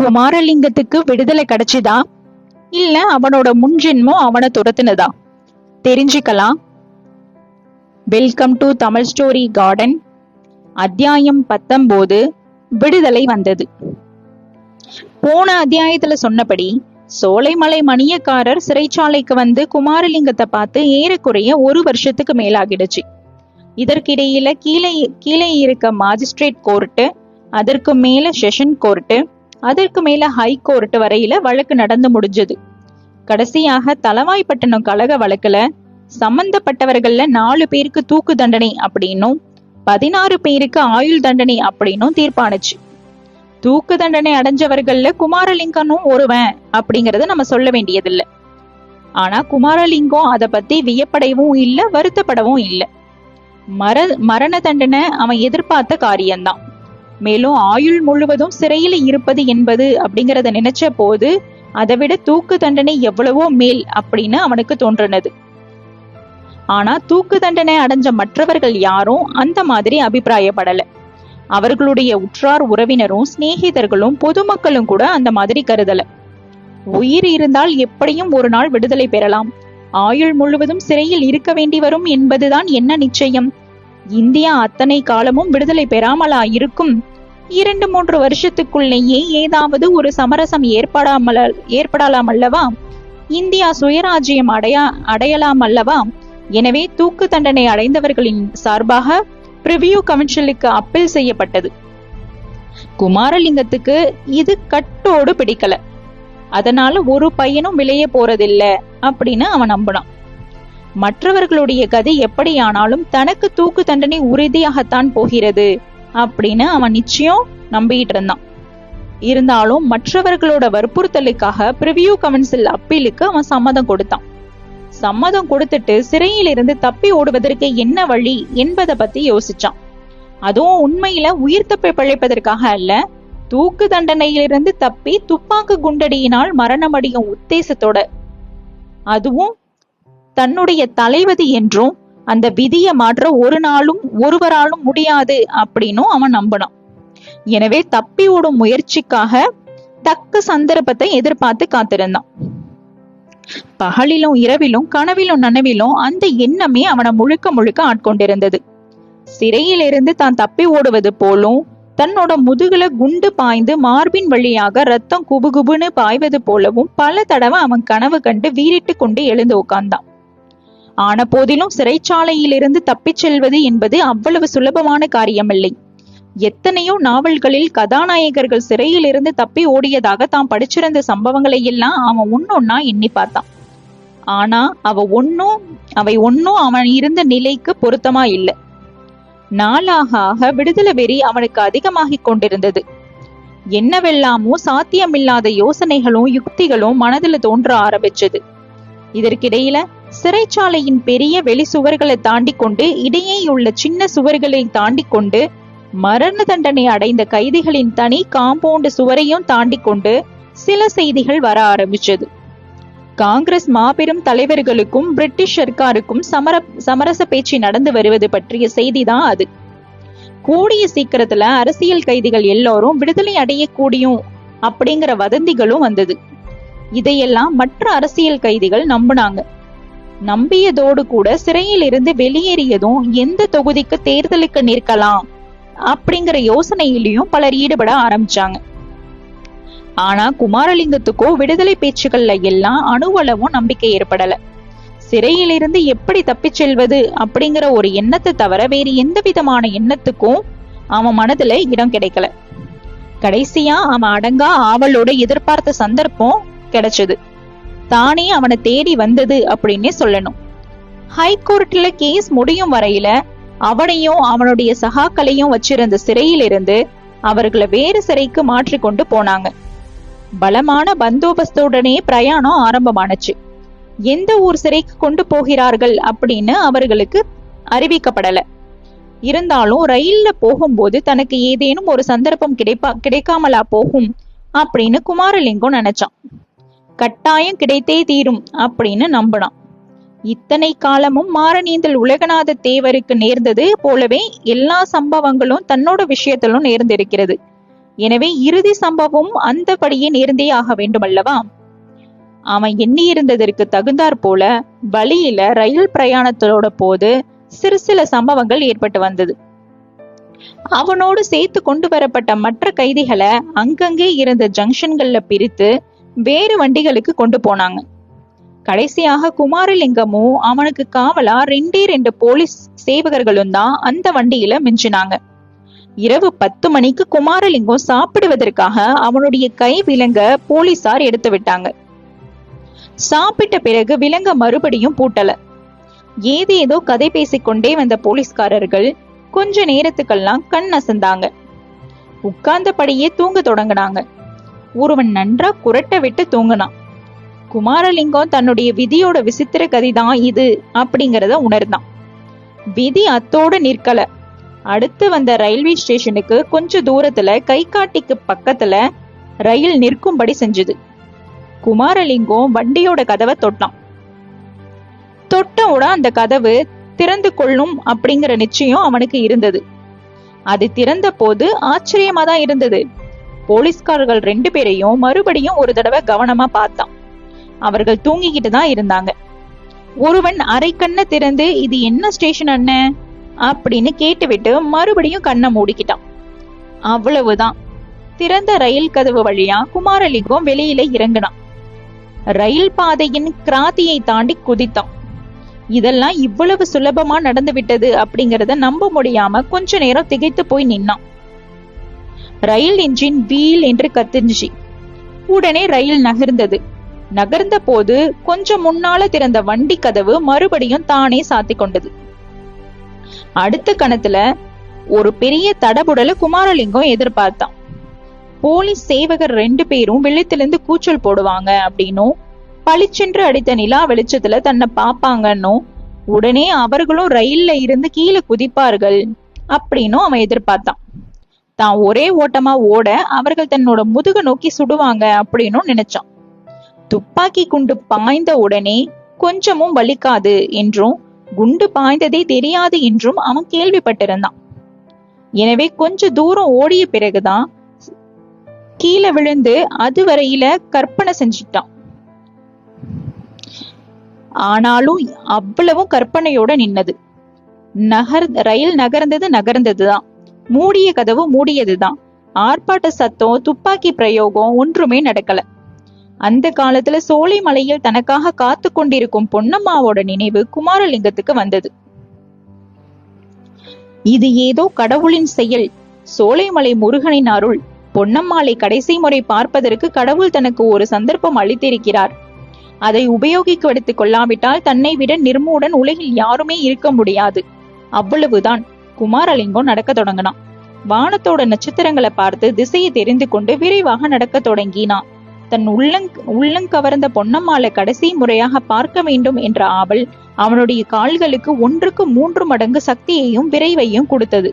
குமாரலிங்கத்துக்கு விடுதலை கிடைச்சுதா இல்ல அவனோட முன்ஜென்மம் அவனை துரத்துனதா? தெரிஞ்சுக்கலாம். Welcome to Tamil story garden. அத்தியாயம் 19. விடுதலை வந்தது. போன அத்தியாயத்துல சொன்னபடி சோலைமலை மணியக்காரர் சிறைச்சாலைக்கு வந்து குமாரலிங்கத்தை பார்த்து ஏறக்குறைய 1 வருஷத்துக்கு மேலாகிடுச்சு. இதற்கிடையில கீழே இருக்க மாஜிஸ்ட்ரேட் கோர்ட்டு, அதற்கு மேல செஷன் கோர்ட்டு, அதற்கு மேல ஹை கோர்ட் வரையில வழக்கு நடந்து முடிஞ்சது. கடைசியாக தலவாய்ப்பட்டினம் கழக வழக்குல சம்பந்தப்பட்டவர்கள்ல 4 பேருக்கு தூக்கு தண்டனை அப்படின்னும் 16 பேருக்கு ஆயுள் தண்டனை அப்படின்னும் தீர்ப்பானுச்சு. தூக்கு தண்டனை அடைஞ்சவர்கள்ல குமாரலிங்கனும் ஒருவன் அப்படிங்கறத நம்ம சொல்ல வேண்டியதில்லை. ஆனா குமாரலிங்கம் அதை பத்தி வியப்படையவும் இல்லை, வருத்தப்படவும் இல்லை. மரண தண்டனை அவன் எதிர்பார்த்த காரியம்தான். மேலும் ஆயுள் முழுவதும் சிறையில இருப்பது என்பது அப்படிங்கறத நினைச்ச போது அதை விட தூக்கு தண்டனை எவ்வளவோ மேல் அப்படின்னு அவனுக்கு தோன்றினது. ஆனா தூக்கு தண்டனை அடைஞ்ச மற்றவர்கள் யாரும் அந்த மாதிரி அபிப்பிராயப்படல. அவர்களுடைய உற்றார் உறவினரும் சிநேகிதர்களும் பொதுமக்களும் கூட அந்த மாதிரி கருதல. உயிர் இருந்தால் எப்படியும் ஒரு நாள் விடுதலை பெறலாம், ஆயுள் முழுவதும் சிறையில் இருக்க வேண்டி வரும் என்பதுதான் என்ன நிச்சயம்? இந்தியா அத்தனை காலமும் விடுதலை பெறாமலா இருக்கும்? 2-3 வருஷத்துக்குள்ளேயே ஏதாவது ஒரு சமரசம் ஏற்படலாம் அல்லவா? இந்தியா சுயராஜ்யம் அடையலாம் அல்லவா? எனவே தூக்கு தண்டனை அடைந்தவர்களின் சார்பாக பிரிவியூ கவுன்சிலுக்கு அப்பீல் செய்யப்பட்டது. குமாரலிங்கத்துக்கு இது கட்டோடு பிடிக்கல. அதனால ஒரு பையனும் விளைய போறதில்ல அப்படின்னு அவன் நம்பினான். மற்றவர்களுடைய கதி எப்படியானாலும் தனக்கு தூக்கு தண்டனை உறுதியாகத்தான் போகிறது அப்படின்னு அவன் நிச்சயம் நம்பிட்டு இருந்தான். இருந்தாலும் மற்றவர்களோட வற்புறுத்தலுக்காக பிரிவியூ கவுன்சில் அப்பீலுக்கு அவன் சம்மதம் கொடுத்தான். சம்மதம் கொடுத்துட்டு சிறையில் இருந்து தப்பி ஓடுவதற்கு என்ன வழி என்பதை பத்தி யோசிச்சான். அதுவும் உண்மையில உயிர் தப்பி பிழைப்பதற்காக அல்ல, தூக்கு தண்டனையிலிருந்து தப்பி துப்பாக்கு குண்டடியினால் மரணமடையும் உத்தேசத்தோட. அதுவும் தன்னுடைய தலைவதி என்றும் அந்த விதியை மாற்ற ஒருவராலும் முடியாது அப்படின்னும் அவன் நம்பினான். எனவே தப்பி ஓடும் முயற்சிக்காக தக்க சந்தர்ப்பத்தை எதிர்பார்த்து காத்திருந்தான். பகலிலும் இரவிலும் கனவிலும் நனவிலும் அந்த எண்ணமே அவனை முழுக்க ஆட்கொண்டிருந்தது. சிறையிலிருந்து தான் தப்பி ஓடுவது போலும், தன்னோட முதுகுல குண்டு பாய்ந்து மார்பின் வழியாக ரத்தம் குபுகுபுன்னு பாய்வது போலவும் பல தடவை அவன் கனவு கண்டு வீறிட்டு கொண்டு எழுந்து உட்கார்ந்தான். ஆன போதிலும் சிறைச்சாலையிலிருந்து தப்பிச் செல்வது என்பது அவ்வளவு சுலபமான காரியமில்லை. எத்தனையோ நாவல்களில் கதாநாயகர்கள் சிறையில் இருந்து தப்பி ஓடியதாக தான் படிச்சிருந்த சம்பவங்களை எல்லாம் அவன் ஒன்னொன்னா எண்ணி பார்த்தான். ஆனா அவை ஒன்னும் அவன் இருந்த நிலைக்கு பொருத்தமா இல்லை. நாளாக விடுதலை வெறி அவனுக்கு அதிகமாகிக் கொண்டிருந்தது. என்னவெல்லாமோ சாத்தியமில்லாத யோசனைகளும் யுக்திகளும் மனதில தோன்ற ஆரம்பிச்சது. இதற்கிடையில சிறைச்சாலையின் பெரிய வெளி சுவர்களை தாண்டி கொண்டு இடையேயுள்ள சின்ன சுவர்களை தாண்டி கொண்டு மரண தண்டனை அடைந்த கைதிகளின் தனி காம்பவுண்ட் சுவரையும் தாண்டி கொண்டு சில செய்திகள் வர ஆரம்பிச்சது. காங்கிரஸ் மாபெரும் தலைவர்களுக்கும் பிரிட்டிஷ் சர்க்காருக்கும் சமரச பேச்சு நடந்து வருவது பற்றிய செய்திதான் அது. கூடிய சீக்கிரத்துல அரசியல் கைதிகள் எல்லோரும் விடுதலை அடையக்கூடியும் அப்படிங்கிற வதந்திகளும் வந்தது. இதையெல்லாம் மற்ற அரசியல் கைதிகள் நம்பினாங்க. நம்பியதோடு கூட சிறையில் இருந்து வெளியேறியதும் எந்த தொகுதிக்கு தேர்தலுக்கு நிற்கலாம் அப்படிங்கிற யோசனையிலையும் பலர் ஈடுபட ஆரம்பிச்சாங்க. ஆனா குமாரலிங்கத்துக்கோ விடுதலை பேச்சுக்கள்ல எல்லாம் அணுவளவும் நம்பிக்கை ஏற்படல. சிறையிலிருந்து எப்படி தப்பிச் செல்வது அப்படிங்கிற ஒரு எண்ணத்தை தவிர வேறு எந்த விதமான எண்ணத்துக்கும் அவன் மனதுல இடம் கிடைக்கல. கடைசியா அவன் அடங்கா ஆவலோட எதிர்பார்த்த சந்தர்ப்பம் கிடைச்சது. தானே அவனை தேடி வந்தது அப்படின்னே சொல்லணும். ஹைகோர்ட்ல கேஸ் முடியும் வரையில அவனையும் அவனுடைய சகாக்களையும் வச்சிருந்த சிறையிலிருந்து அவர்களை வேறு சிறைக்கு மாற்றி கொண்டு போனாங்க. பலமான பந்தோபஸ்துடனே பிரயாணம் ஆரம்பமானுச்சு. எந்த ஊர் சிறைக்கு கொண்டு போகிறார்கள் அப்படின்னு அவர்களுக்கு அறிவிக்கப்படல. இருந்தாலும் ரயில்ல போகும்போது தனக்கு ஏதேனும் ஒரு சந்தர்ப்பம் கிடைக்காமலா போகும் அப்படின்னு குமாரலிங்கம் நினைச்சான். கட்டாயம் கிடைத்தே தீரும் அப்படின்னு நம்பினான். இத்தனை காலமும் மாரணீந்தல் உலகநாத தேவருக்கு நேர்ந்தது போலவே எல்லா சம்பவங்களும் தன்னோட விஷயத்திலும் நேர்ந்திருக்கிறது. எனவே இறுதி சம்பவம் அந்தபடியே நேர்ந்தே ஆக வேண்டும் அல்லவா? அவன் எண்ணி இருந்ததற்கு தகுந்தாற் போல வழியில ரயில் பிரயாணத்தோட போது சில சம்பவங்கள் ஏற்பட்டு வந்தது. அவனோடு சேர்த்து கொண்டு வரப்பட்ட மற்ற கைதிகளை அங்கங்கே இருந்த ஜங்ஷன்கள்ல பிரித்து வேறு வண்டிகளுக்கு கொண்டு போனாங்க. கடைசியாக குமாரலிங்கமும் அவனுக்கு காவலா 2 போலீஸ் சேவகர்களும் தான் அந்த வண்டியில மிஞ்சினாங்க. இரவு 10 மணிக்கு குமாரலிங்கம் சாப்பிடுவதற்காக அவனுடைய கை விலங்க போலீசார் எடுத்து விட்டாங்க. சாப்பிட்ட பிறகு விலங்க மறுபடியும் பூட்டல. ஏதேதோ கதை பேசிக்கொண்டே வந்த போலீஸ்காரர்கள் கொஞ்ச நேரத்துக்கெல்லாம் கண் அசந்தாங்க. உட்கார்ந்தபடியே தூங்க தொடங்கினாங்க. ஒருவன் நன்றா குரட்ட விட்டு தூங்கினான். குமாரலிங்கம் தன்னுடைய விதியோட விசித்திர கதிதான் இது அப்படிங்கறத உணர்ந்தான். விதி அத்தோடு நிற்கல. அடுத்து வந்த ரயில்வே ஸ்டேஷனுக்கு கொஞ்ச தூரத்துல கைகாட்டிக்கு பக்கத்துல ரயில் நிற்கும்படி செஞ்சது. குமாரலிங்கம் வண்டியோட கதவை தொட்டான். தொட்டவுடன் அந்த கதவு திறந்து கொள்ளும் அப்படிங்கிற நிச்சயம் அவனுக்கு இருந்தது. அது திறந்த போது ஆச்சரியமா தான் இருந்தது. போலீஸ்காரர்கள் 2 பேரையும் மறுபடியும் ஒரு தடவை கவனமா பார்த்தான். அவர்கள் தூங்கிக்கிட்டு தான் இருந்தாங்க. ஒருவன் அரை கண்ணை திறந்து இது என்ன ஸ்டேஷன் அண்ணே அப்படின்னு கேட்டுவிட்டு மறுபடியும் கண்ணை மூடிக்கிட்டான். அவ்வளவுதான். திறந்த ரயில் கதவு வழியா குமாரலிங்கம் வெளியில இறங்கினான். ரயில் பாதையின் கிராத்தியை தாண்டி குதித்தான். இதெல்லாம் இவ்வளவு சுலபமா நடந்து விட்டது அப்படிங்கறத நம்ப முடியாம கொஞ்ச நேரம் திகைத்து போய் நின்னான். ரயில் இன்ஜின் வீல் என்று கத்துச்சு. உடனே ரயில் நகர்ந்தது. நகர்ந்த போது கொஞ்சம் முன்னால திறந்த வண்டி கதவு மறுபடியும் தானே சாத்தி கொண்டது. அடுத்த கணத்துல ஒரு பெரிய தடபுடல குமாரலிங்கம் எதிர்பார்த்தான். போலீஸ் சேவகர் 2 பேரும் வெள்ளத்திலிருந்து கூச்சல் போடுவாங்க அப்படின்னும் பளிச்சென்று அடித்த நிலா வெளிச்சத்துல தன்னை பாப்பாங்கன்னும் உடனே அவர்களும் ரயில்ல இருந்து கீழே குதிப்பார்கள் அப்படின்னும் அவன் எதிர்பார்த்தான். தான் ஒரே ஓட்டமா ஓட அவர்கள் தன்னோட முதுக நோக்கி சுடுவாங்க அப்படின்னும் நினைச்சான். துப்பாக்கி குண்டு பாய்ந்த உடனே கொஞ்சமும் வலிக்காது என்றும் குண்டு பாய்ந்ததே தெரியாது என்றும் அவன் கேள்விப்பட்டிருந்தான். எனவே கொஞ்ச தூரம் ஓடிய பிறகுதான் கீழே விழுந்து அதுவரையில கற்பனை செஞ்சிட்டான். ஆனாலும் அவ்வளவும் கற்பனையோட நின்னது. ரயில் நகர்ந்ததுதான். மூடிய கதவு மூடியதுதான். ஆர்ப்பாட்ட சத்தம், துப்பாக்கி பிரயோகம் ஒன்றுமே நடக்கல. அந்த காலத்துல சோலைமலையில் தனக்காக காத்து கொண்டிருக்கும் பொன்னம்மாவோட நினைவு குமாரலிங்கத்துக்கு வந்தது. இது ஏதோ கடவுளின் செயல், சோலைமலை முருகனின் அருள். பொன்னம்மாளை கடைசி முறை பார்ப்பதற்கு கடவுள் தனக்கு ஒரு சந்தர்ப்பம் அளித்திருக்கிறார். அதை உபயோகிக்கெடுத்துக் கொள்ளாவிட்டால் தன்னை விட நிர்மூடன் உலகில் யாருமே இருக்க முடியாது. அவ்வளவுதான். குமாரலிங்கம் நடக்க தொடங்கினான். வானத்தோட நட்சத்திரங்களை பார்த்து திசையை தெரிந்து கொண்டு விரைவாக நடக்க தொடங்கினான். தன் உள்ளங்கவர்ந்த பொன்னம்மாளை கடைசி முறையாக பார்க்க வேண்டும் என்ற ஆவல் அவனுடைய கால்களுக்கு 1க்கு 3 மடங்கு சக்தியையும் விரைவையும் கொடுத்தது.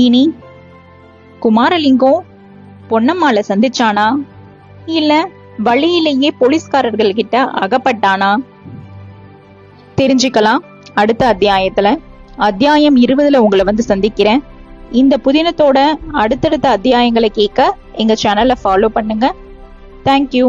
இனி குமாரலிங்கம் பொன்னம்மாளை சந்திச்சானா, இல்ல வழியிலேயே போலீஸ்காரர்கள் கிட்ட அகப்பட்டானா? தெரிஞ்சுக்கலாம் அடுத்த அத்தியாயத்துல. அத்தியாயம் 20ல உங்களை சந்திக்கிறேன். இந்த புதினத்தோட அடுத்தடுத்த அத்தியாயங்களை கேட்க எங்க சேனலை ஃபாலோ பண்ணுங்க. தேங்க்யூ.